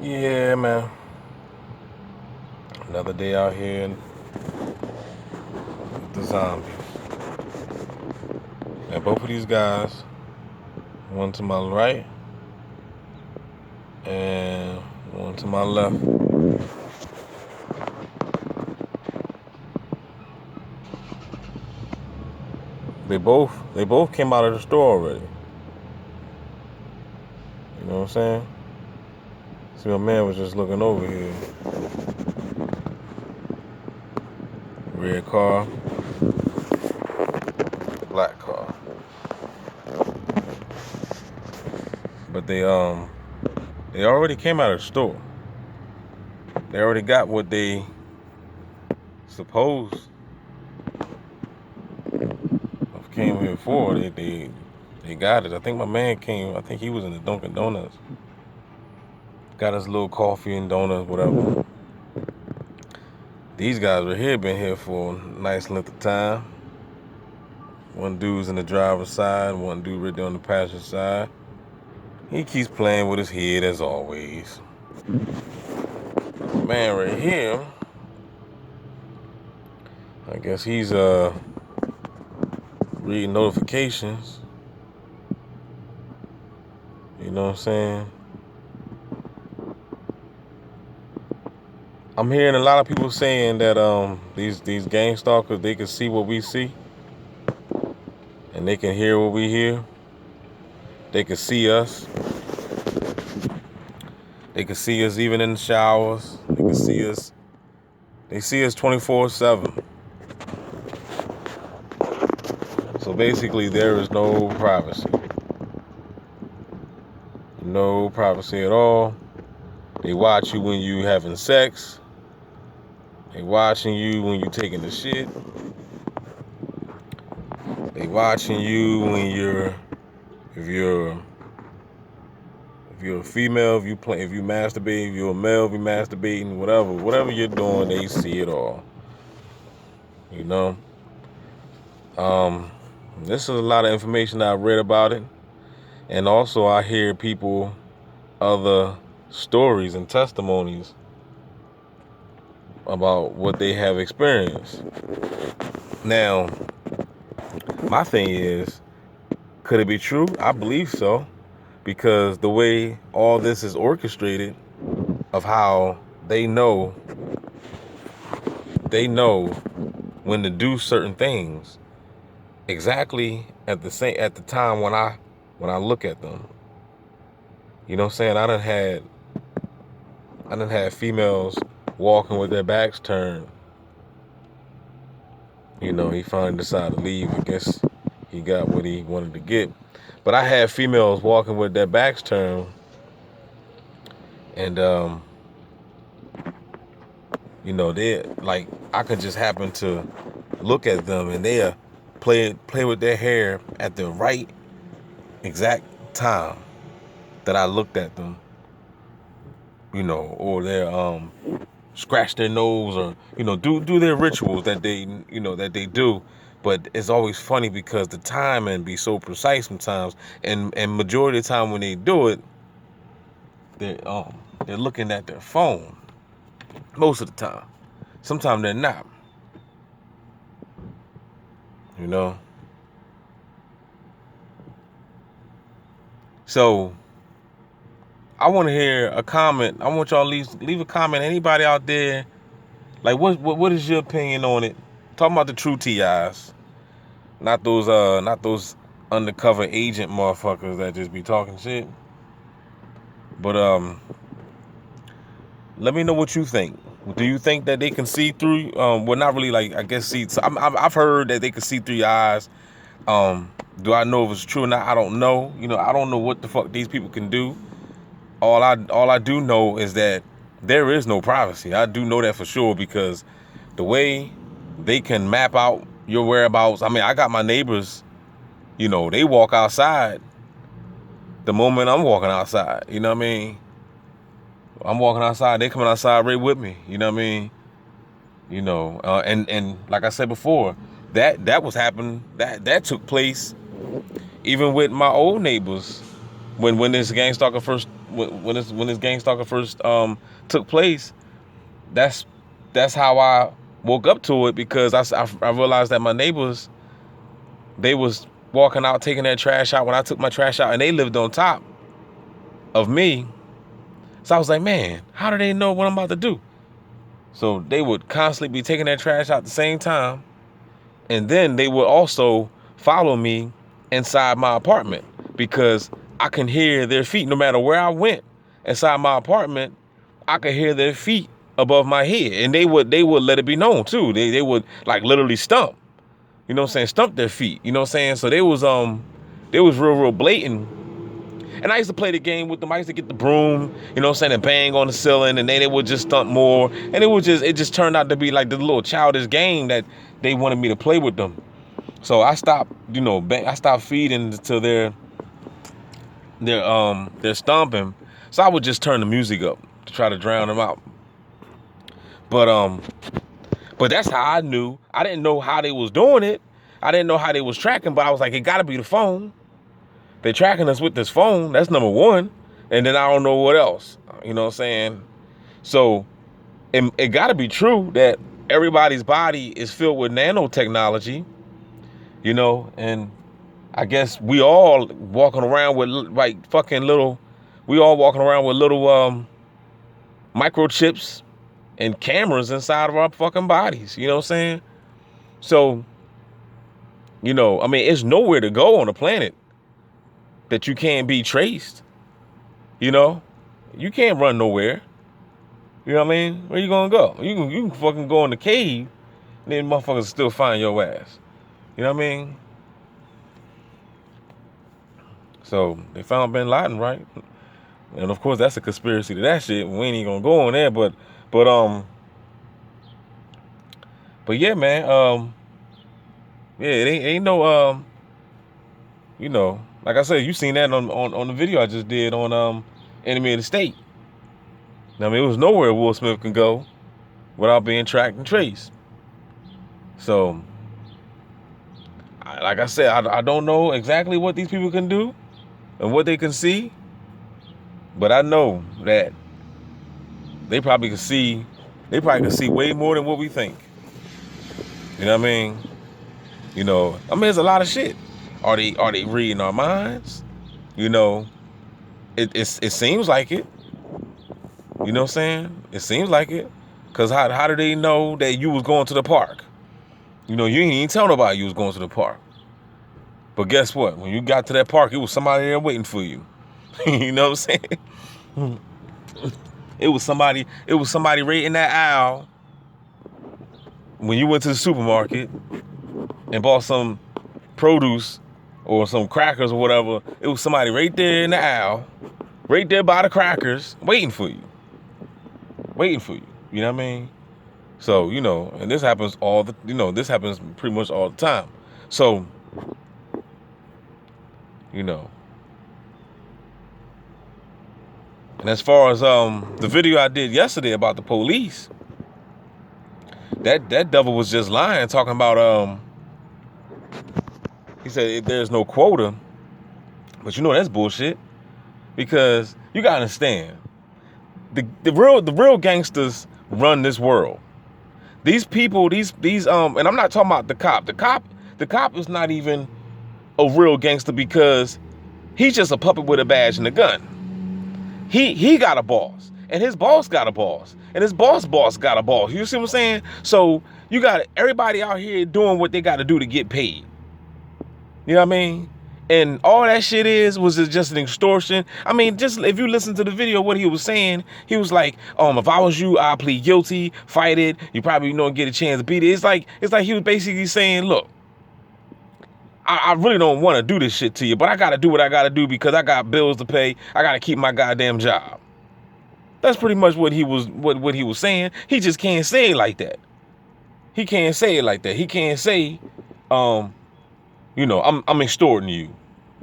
Yeah, man. Another day out here with the zombies. And both of these guys, one to my right and one to my left. They both came out of the store already. You know what I'm saying? See, my man was just looking over here. Red car, black car. But they already came out of the store. They already got what they supposed came here for. They got it. I think my man came. I think he was in the Dunkin' Donuts. Got his little coffee and donuts, whatever. These guys were here, been here for a nice length of time. One dude's in the driver's side, one dude right there on the passenger side. He keeps playing with his head as always. Man right here, I guess he's reading notifications. You know what I'm saying? I'm hearing a lot of people saying that these gangstalkers, they can see what we see, and they can hear what we hear. They can see us. They can see us even in the showers. They can see us. They see us 24/7. So basically, there is no privacy. No privacy at all. They watch you when you having sex. They watching you when you taking the shit. They watching you when if you're a female, if you masturbate, if you're a male, if you masturbating, whatever you're doing, they see it all. You know. This is a lot of information I've read about it, and also I hear other stories and testimonies about what they have experienced. Now, my thing is, could it be true? I believe so, because the way all this is orchestrated, of how they know when to do certain things exactly at the time when I look at them. You know what I'm saying? I done had females walking with their backs turned. You know, he finally decided to leave. I guess he got what he wanted to get. But I had females walking with their backs turned, and you know, they like, I could just happen to look at them, and they play with their hair at the right exact time that I looked at them. You know, or they scratch their nose, or do their rituals that they do. But it's always funny because the timing be so precise sometimes, and majority of the time when they do it, they're looking at their phone most of the time. Sometimes they're not. You know. So I want to hear a comment. I want y'all leave a comment. Anybody out there, like, what is your opinion on it? Talking about the true TIs, not those undercover agent motherfuckers that just be talking shit. But let me know what you think. Do you think that they can see through? Well, not really. Like, I guess see. So I've heard that they can see through your eyes. Do I know if it's true or not? I don't know. I don't know what the fuck these people can do. All I do know is that there is no privacy. I do know that for sure, because the way they can map out your whereabouts. I mean, I got my neighbors, they walk outside the moment I'm walking outside. You know what I mean? I'm walking outside, they coming outside right with me. You know what I mean? And like I said before, that was happening. That took place even with my old neighbors when this gang stalker when this gang stalker first took place, that's how I woke up to it, because I realized that my neighbors, they was walking out taking their trash out when I took my trash out, and they lived on top of me. So I was like, man, how do they know what I'm about to do? So they would constantly be taking their trash out at the same time, and then they would also follow me inside my apartment, because I can hear their feet no matter where I went inside my apartment. I could hear their feet above my head, and they would let it be known too. They would like literally stump, you know what I'm saying, stump their feet, you know what I'm saying. So they was real blatant. And I used to play the game with them. I used to get the broom, you know what I'm saying, and bang on the ceiling, and then they would just stump more. And it just turned out to be like the little childish game that they wanted me to play with them. So I stopped, I stopped feeding to their stomping. So I would just turn the music up to try to drown them out. But that's how I knew. I didn't know how they was doing it. I didn't know how they was tracking, but I was like, it gotta be the phone. They tracking us with this phone. That's number one. And then I don't know what else. You know what I'm saying? So it gotta be true that everybody's body is filled with nanotechnology, and I guess we all walking around with like fucking little, microchips and cameras inside of our fucking bodies. You know what I'm saying? So, it's nowhere to go on the planet that you can't be traced. You can't run nowhere. You know what I mean? Where you gonna go? You can fucking go in the cave, and then motherfuckers still find your ass. You know what I mean? So they found Bin Laden, right? And of course that's a conspiracy to that shit. We ain't even gonna go on there, but yeah, man. Yeah, it ain't no like I said, you seen that on the video I just did on Enemy of the State. I mean, it was nowhere Will Smith can go without being tracked and traced. So, like I said, I don't know exactly what these people can do and what they can see, but I know that they probably can see way more than what we think. You know what I mean? There's a lot of shit. Are they reading our minds? It seems like it. You know what I'm saying? It seems like it. Cause how do they know that you was going to the park? You ain't even tell nobody you was going to the park. But guess what? When you got to that park, it was somebody there waiting for you. You know what I'm saying? It was somebody right in that aisle when you went to the supermarket and bought some produce or some crackers or whatever. It was somebody right there in the aisle, right there by the crackers, waiting for you. You know what I mean? So, and this happens this happens pretty much all the time. So, and as far as the video I did yesterday about the police, that devil was just lying, talking about he said there's no quota. But that's bullshit, because you gotta understand, the real gangsters run this world. These people, these and I'm not talking about the cop. The cop is not even a real gangster, because he's just a puppet with a badge and a gun. He got a boss, and his boss got a boss, and his boss got a boss. You see what I'm saying? So you got everybody out here doing what they got to do to get paid. You know what I mean? And all that shit was just an extortion. I mean, just if you listen to the video, what he was saying, he was like, if I was you, I'd plead guilty, fight it. You probably get a chance to beat it. It's like he was basically saying, look, I really don't want to do this shit to you, but I got to do what I got to do because I got bills to pay. I got to keep my goddamn job. That's pretty much what he was saying. He just can't say it like that. He can't say it like that. He can't say, I'm extorting you.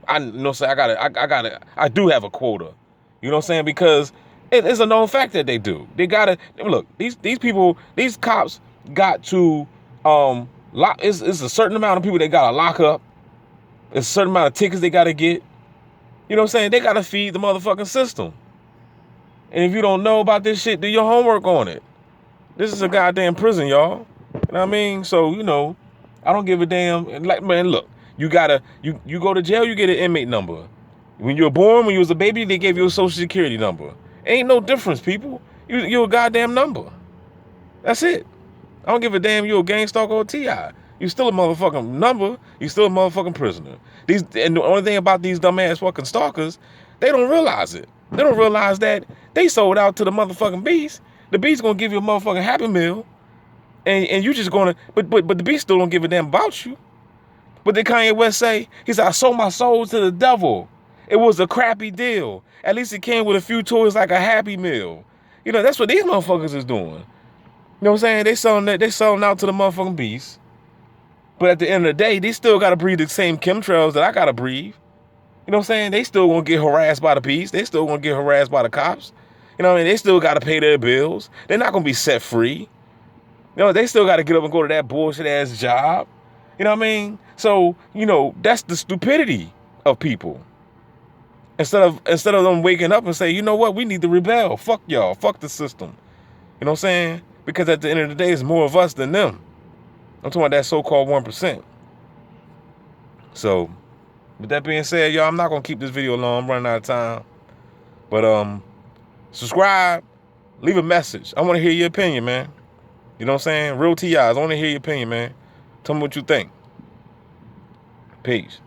I do have a quota. You know what I'm saying? Because it's a known fact that they do. They gotta look. These people, these cops got to lock. It's a certain amount of people they gotta lock up. It's a certain amount of tickets they gotta get. You know what I'm saying? They gotta feed the motherfucking system. And if you don't know about this shit, do your homework on it. This is a goddamn prison, y'all. You know what I mean? So, I don't give a damn. And like, man, look, you go to jail, you get an inmate number. When you were born, when you was a baby, they gave you a social security number. Ain't no difference, people. You're a goddamn number. That's it. I don't give a damn you a gangstalker or T.I. You still a motherfucking number. You still a motherfucking prisoner. And the only thing about these dumbass fucking stalkers, they don't realize it. They don't realize that they sold out to the motherfucking beast. The beast gonna give you a motherfucking Happy Meal, and you just gonna, but the beast still don't give a damn about you. But did Kanye West say? He said, I sold my soul to the devil. It was a crappy deal. At least it came with a few toys like a Happy Meal. That's what these motherfuckers is doing. You know what I'm saying? They selling out to the motherfucking beast. But at the end of the day, they still gotta breathe the same chemtrails that I gotta breathe. You know what I'm saying? They still gonna get harassed by the beast. They still gonna get harassed by the cops. You know what I mean? They still gotta pay their bills. They're not gonna be set free. They still gotta get up and go to that bullshit ass job. You know what I mean? So, that's the stupidity of people. Instead of them waking up and say, you know what, we need to rebel. Fuck y'all. Fuck the system. You know what I'm saying? Because at the end of the day, it's more of us than them. I'm talking about that so-called 1%. So, with that being said, y'all, I'm not going to keep this video long. I'm running out of time. But, subscribe. Leave a message. I want to hear your opinion, man. You know what I'm saying? Real TIs. I want to hear your opinion, man. Tell me what you think. Peace.